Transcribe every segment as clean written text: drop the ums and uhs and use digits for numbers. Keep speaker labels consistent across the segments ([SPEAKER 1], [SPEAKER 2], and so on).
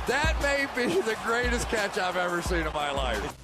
[SPEAKER 1] That may be the greatest catch I've ever seen in my life.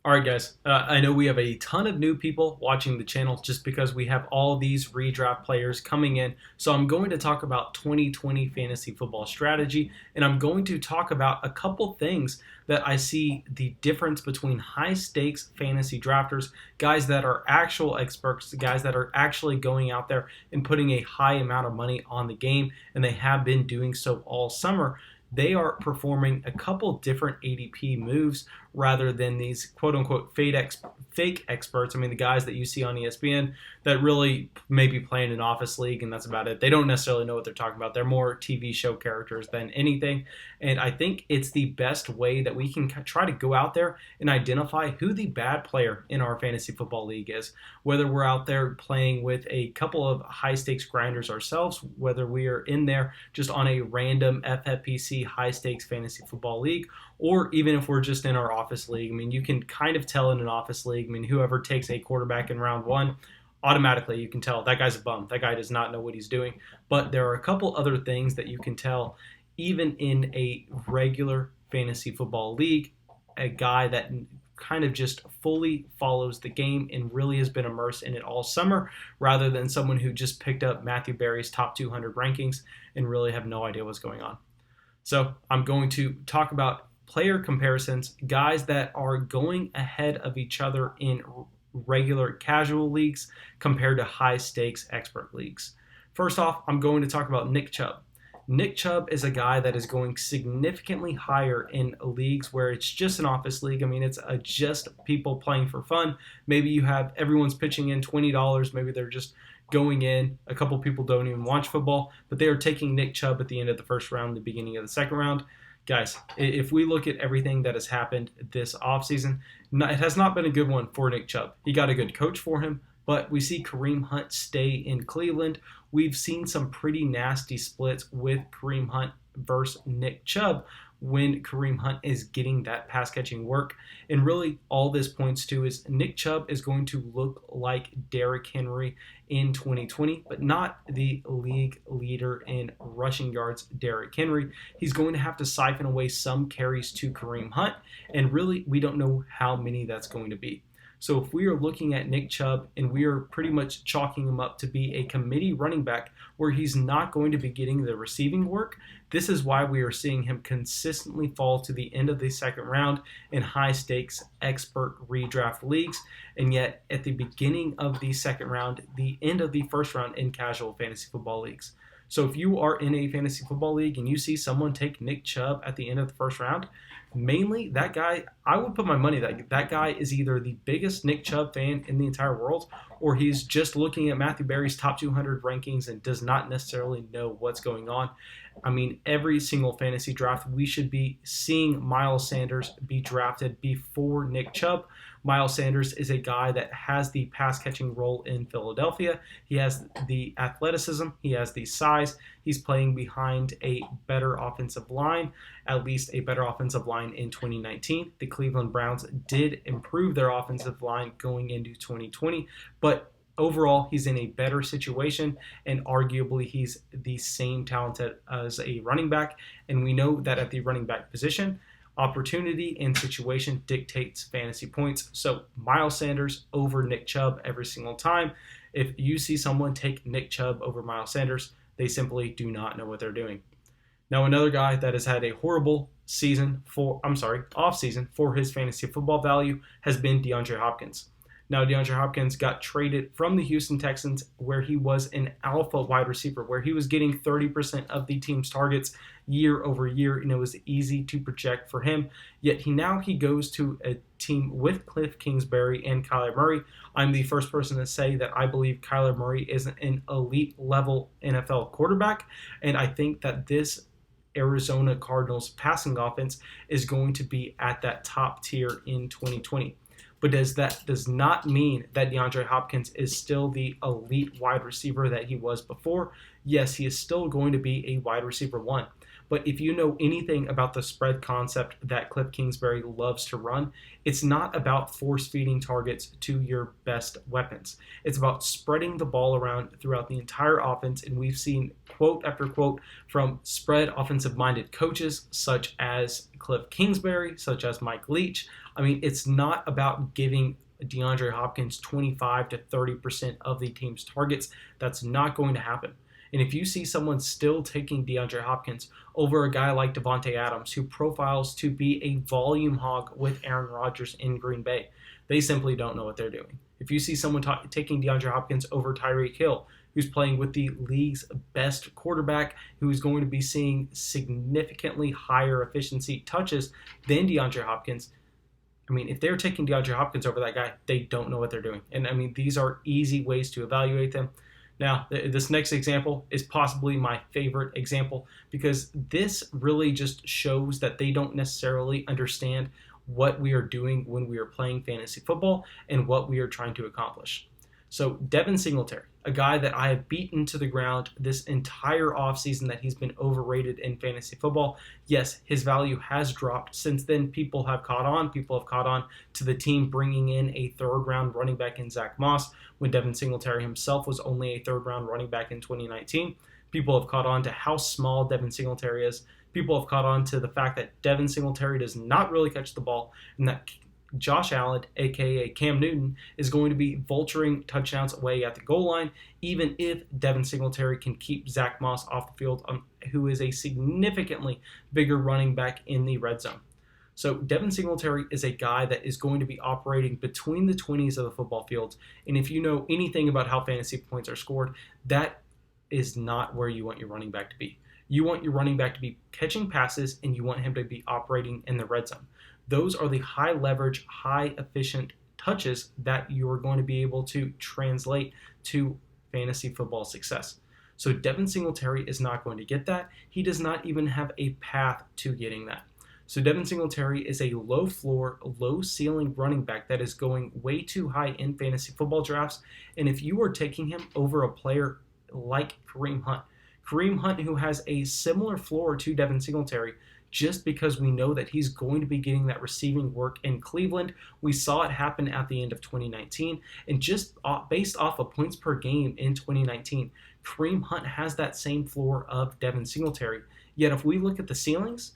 [SPEAKER 2] All right, guys, I know we have a ton of new people watching the channel just because we have all these redraft players coming in. So I'm going to talk about 2020 fantasy football strategy, and I'm going to talk about a couple things that I see the difference between high stakes fantasy drafters, guys that are actual experts, guys that are actually going out there and putting a high amount of money on the game, and they have been doing so all summer. They are performing a couple different ADP moves rather than these quote-unquote fake experts. I mean, the guys that you see on ESPN that really may be playing an office league, and that's about it. They don't necessarily know what they're talking about. They're more TV show characters than anything. And I think it's the best way that we can try to go out there and identify who the bad player in our fantasy football league is. Whether we're out there playing with a couple of high-stakes grinders ourselves, whether we are in there just on a random FFPC high-stakes fantasy football league, or even if we're just in our office league. I mean, you can kind of tell in an office league. I mean, whoever takes a quarterback in round one, automatically you can tell that guy's a bum. That guy does not know what he's doing. But there are a couple other things that you can tell even in a regular fantasy football league, a guy that kind of just fully follows the game and really has been immersed in it all summer, rather than someone who just picked up Matthew Berry's top 200 rankings and really have no idea what's going on. So I'm going to talk about player comparisons, guys that are going ahead of each other in regular casual leagues compared to high stakes expert leagues. First off, I'm going to talk about Nick Chubb. Nick Chubb is a guy that is going significantly higher in leagues where it's just an office league. I mean, it's just people playing for fun. Maybe you have everyone's pitching in $20. Maybe they're just going in. A couple people don't even watch football, but they are taking Nick Chubb at the end of the first round, the beginning of the second round. Guys, if we look at everything that has happened this offseason, it has not been a good one for Nick Chubb. He got a good coach for him, but we see Kareem Hunt stay in Cleveland. We've seen some pretty nasty splits with Kareem Hunt versus Nick Chubb when Kareem Hunt is getting that pass catching work. And really all this points to is Nick Chubb is going to look like Derrick Henry in 2020, but not the league leader in rushing yards, Derrick Henry. He's going to have to siphon away some carries to Kareem Hunt, and really we don't know how many that's going to be. So if we are looking at Nick Chubb and we are pretty much chalking him up to be a committee running back where he's not going to be getting the receiving work, this is why we are seeing him consistently fall to the end of the second round in high stakes expert redraft leagues. And yet at the beginning of the second round, the end of the first round in casual fantasy football leagues. So if you are in a fantasy football league and you see someone take Nick Chubb at the end of the first round, mainly that guy, I would put my money that guy is either the biggest Nick Chubb fan in the entire world, or he's just looking at Matthew Berry's top 200 rankings and does not necessarily know what's going on. I mean, every single fantasy draft, we should be seeing Milo Sanders be drafted before Nick Chubb. Milo Sanders is a guy that has the pass-catching role in Philadelphia. He has the athleticism. He has the size. He's playing behind a better offensive line, at least a better offensive line in 2019. The Cleveland Browns did improve their offensive line going into 2020, but overall, he's in a better situation, and arguably he's the same talented as a running back. And we know that at the running back position, opportunity and situation dictates fantasy points. So Miles Sanders over Nick Chubb every single time. If you see someone take Nick Chubb over Miles Sanders, they simply do not know what they're doing. Now, another guy that has had a horrible off season for his fantasy football value has been Deandre Hopkins. Now, Deandre Hopkins got traded from the Houston Texans, where he was an alpha wide receiver, where he was getting 30% of the team's targets year over year, and it was easy to project for him. Yet he goes to a team with Cliff Kingsbury and Kyler Murray. I'm the first person to say that I believe Kyler Murray is an elite level NFL quarterback, and I think that this Arizona Cardinals passing offense is going to be at that top tier in 2020. But that does not mean that DeAndre Hopkins is still the elite wide receiver that he was before. Yes, he is still going to be a wide receiver one. But if you know anything about the spread concept that Cliff Kingsbury loves to run, it's not about force-feeding targets to your best weapons. It's about spreading the ball around throughout the entire offense, and we've seen quote after quote from spread offensive-minded coaches such as Cliff Kingsbury, such as Mike Leach. I mean, it's not about giving Deandre Hopkins 25 to 30% of the team's targets. That's not going to happen. And if you see someone still taking DeAndre Hopkins over a guy like Devontae Adams, who profiles to be a volume hog with Aaron Rodgers in Green Bay, they simply don't know what they're doing. If you see someone taking DeAndre Hopkins over Tyreek Hill, who's playing with the league's best quarterback, who's going to be seeing significantly higher efficiency touches than DeAndre Hopkins, I mean, if they're taking DeAndre Hopkins over that guy, they don't know what they're doing. And I mean, these are easy ways to evaluate them. Now, this next example is possibly my favorite example because this really just shows that they don't necessarily understand what we are doing when we are playing fantasy football and what we are trying to accomplish. So Devin Singletary, a guy that I have beaten to the ground this entire offseason that he's been overrated in fantasy football. Yes, his value has dropped. Since then, people have caught on. People have caught on to the team bringing in a third-round running back in Zach Moss when Devin Singletary himself was only a third-round running back in 2019. People have caught on to how small Devin Singletary is. People have caught on to the fact that Devin Singletary does not really catch the ball and that Josh Allen, a.k.a. Cam Newton, is going to be vulturing touchdowns away at the goal line, even if Devin Singletary can keep Zach Moss off the field, who is a significantly bigger running back in the red zone. So Devin Singletary is a guy that is going to be operating between the 20s of the football field, and if you know anything about how fantasy points are scored, that is not where you want your running back to be. You want your running back to be catching passes, and you want him to be operating in the red zone. Those are the high leverage, high efficient touches that you are going to be able to translate to fantasy football success. So Devin Singletary is not going to get that. He does not even have a path to getting that. So Devin Singletary is a low floor, low ceiling running back that is going way too high in fantasy football drafts. And if you are taking him over a player like Kareem Hunt, who has a similar floor to Devin Singletary, just because we know that he's going to be getting that receiving work in Cleveland. We saw it happen at the end of 2019. And just based off of points per game in 2019, Kareem Hunt has that same floor of Devin Singletary. Yet if we look at the ceilings,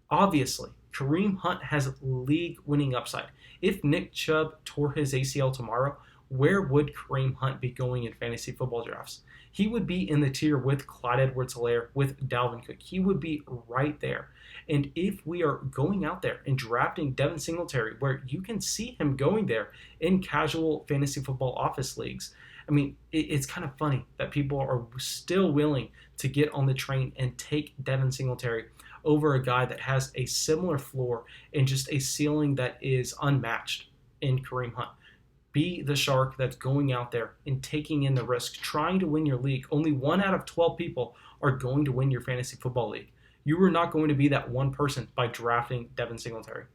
[SPEAKER 2] obviously, Kareem Hunt has league-winning upside. If Nick Chubb tore his ACL tomorrow, where would Kareem Hunt be going in fantasy football drafts? He would be in the tier with Clyde Edwards-Helaire, with Dalvin Cook. He would be right there. And if we are going out there and drafting Devin Singletary, where you can see him going there in casual fantasy football office leagues, I mean, it's kind of funny that people are still willing to get on the train and take Devin Singletary over a guy that has a similar floor and just a ceiling that is unmatched in Kareem Hunt. Be the shark that's going out there and taking in the risk, trying to win your league. Only 1 out of 12 people are going to win your fantasy football league. You are not going to be that one person by drafting Devin Singletary.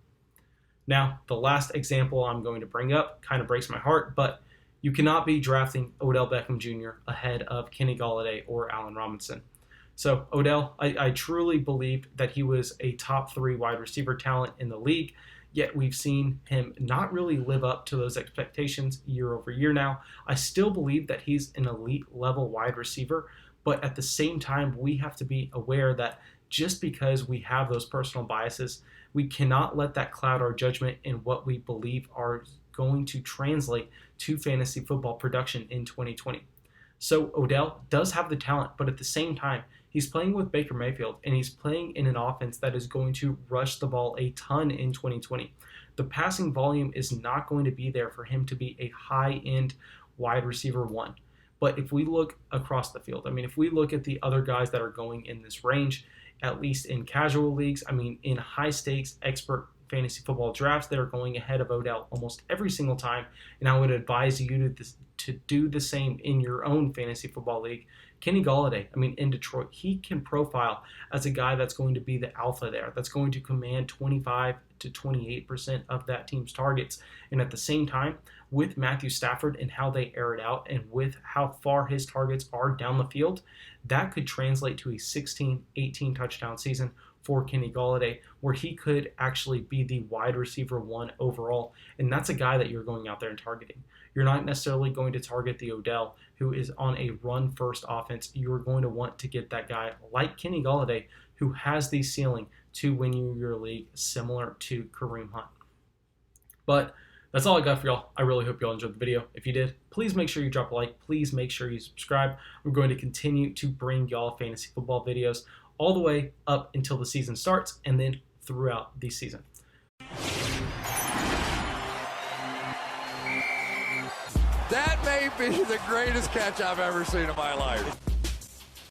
[SPEAKER 2] Now, the last example I'm going to bring up kind of breaks my heart, but you cannot be drafting Odell Beckham Jr. ahead of Kenny Gallaudet or Allen Robinson. So Odell, I truly believed that he was a top 3 wide receiver talent in the league. Yet we've seen him not really live up to those expectations year over year now. I still believe that he's an elite level wide receiver, but at the same time, we have to be aware that just because we have those personal biases, we cannot let that cloud our judgment in what we believe are going to translate to fantasy football production in 2020. So Odell does have the talent, but at the same time, he's playing with Baker Mayfield, and he's playing in an offense that is going to rush the ball a ton in 2020. The passing volume is not going to be there for him to be a high-end wide receiver 1. But if we look across the field, I mean, if we look at the other guys that are going in this range, at least in casual leagues, I mean, in high-stakes expert fantasy football drafts, that are going ahead of Odell almost every single time. And I would advise you to do the same in your own fantasy football league. Kenny Gallaudet, I mean, in Detroit, he can profile as a guy that's going to be the alpha there, that's going to command 25 to 28% of that team's targets. And at the same time, with Matthew Stafford and how they air it out, and with how far his targets are down the field, that could translate to a 16, 18 touchdown season for Kenny Gallaudet, where he could actually be the wide receiver 1 overall. And that's a guy that you're going out there and targeting. You're not necessarily going to target the Odell, who is on a run-first offense. You're going to want to get that guy like Kenny Gallaudet, who has the ceiling to win you your league, similar to Kareem Hunt. But that's all I got for y'all. I really hope y'all enjoyed the video. If you did, please make sure you drop a like. Please make sure you subscribe. We're going to continue to bring y'all fantasy football videos all the way up until the season starts, and then throughout the season.
[SPEAKER 1] That may be the greatest catch I've ever seen in my life.